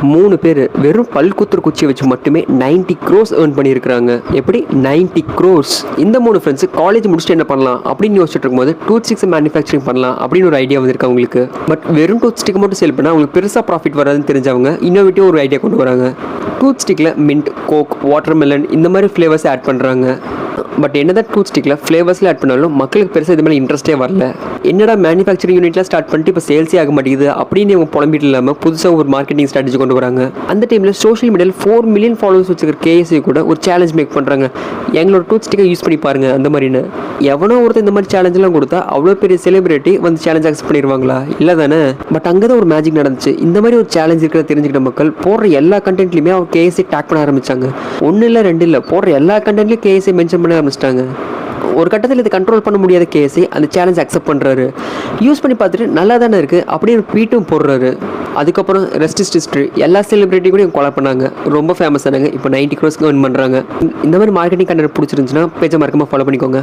3 பேர் வெறும் பல்குத்துற குச்சியை வச்சு மட்டுமே 90 crores ஏர்ன் பண்ணியிருக்காங்க. எப்படி 90 crores? இந்த 3 ஃப்ரெண்ட்ஸ் காலேஜ் முடிச்சுட்டு என்ன பண்ணலாம் அப்படின்னு யோசிச்சுட்டு இருக்கும்போது டூத் ஸ்டிக்ஸ் மேனுஃபேக்சரிங் பண்ணலாம் அப்படின்னு ஒரு ஐடியா வந்திருக்கு அவங்களுக்கு. பட் வெறும் டூத் ஸ்டிக் மட்டும் சேல் பண்ணால் அவங்களுக்கு பெருசாக ப்ராஃபிட் வராதுன்னு தெரிஞ்சவங்க இன்னோவேட்டிவ் ஒரு ஐடியா கொண்டு வராங்க. டூத் ஸ்டிக்கில் மின்ட், கோக், வாட்டர்மெலன் இந்த மாதிரி ஃப்ளேவர்ஸ் ஆட் பண்ணுறாங்க. பட் என்னதான் டூத் ஸ்டிக்கில் ஃப்ளேவர்ஸில் ஆட் பண்ணாலும் மக்களுக்கு பெருசாக இது மாதிரி இன்ட்ரெஸ்ட்டே வரல. என்னடா மேனுஃபேக்சரிங் யூனிட்லாம் ஸ்டார்ட் பண்ணிட்டு இப்போ சேல்ஸே ஆக மாட்டேங்குது அப்படின்னு இவங்க புலம்பிட்டு இல்லாமல் புதுசாக ஒரு மார்க்கெட்டிங் ஸ்ட்ராட்டஜி கொண்டு வராங்க. அந்த டைமில் சோஷியல் மீடியாவில் 4 million ஃபாலோவர்ஸ் வச்சுக்கிற KFC கூட ஒரு சேலஞ்ச் மேக் பண்ணுறாங்க. எங்களோட டூத் ஸ்டிக்கை யூஸ் பண்ணி பாருங்க அந்த மாதிரின்னு. எவனோ ஒருத்தர் இந்த மாதிரி சேலஞ்செலாம் கொடுத்தா அவ்வளோ பெரிய செலிபிரிட்டி வந்து சேலஞ்ச் அக்செப்ட் பண்ணிடுவாங்களா? இல்லை தானே. பட் அங்கே தான் ஒரு மேஜிக் நடந்துச்சு. இந்த மாதிரி ஒரு சேலஞ்ச் இருக்கிறத தெரிஞ்சுக்கிட்ட மக்கள் போடுற எல்லா கண்டென்ட்லையுமே அவங்க KFC டேக் பண்ண ஆரம்பிச்சாங்க. 1 இல்லை 2 இல்லை, போடுற எல்லா கண்டென்ட்லையும் KFC மென்ஷன் பண்ண ஆரம்பிச்சிட்டாங்க. ஒரு கட்டத்தில் இது கண்ட்ரோல் பண்ண முடியாத KFC அந்த சேலஞ்ச் அக்செப்ட் பண்ணுறாரு. யூஸ் பண்ணி பார்த்துட்டு நல்லா தானே இருக்குது அப்படின்னு ட்வீட்டும் போடுறாரு. அதுக்கப்புறம் ரெஸ்ட் இஸ் ஹிஸ்டரி. எல்லா செலிபிரிட்டி கூட கொலை பண்ணாங்க, ரொம்ப ஃபேமஸ் ஆனாங்க. இப்போ 90 crores ஏர்ன் பண்ணுறாங்க. இந்த மாதிரி மார்க்கெட்டிங் கண்டென்ட் பிடிச்சிருந்துச்சுன்னா பேஜை மறக்காம ஃபாலோ பண்ணிக்கோங்க.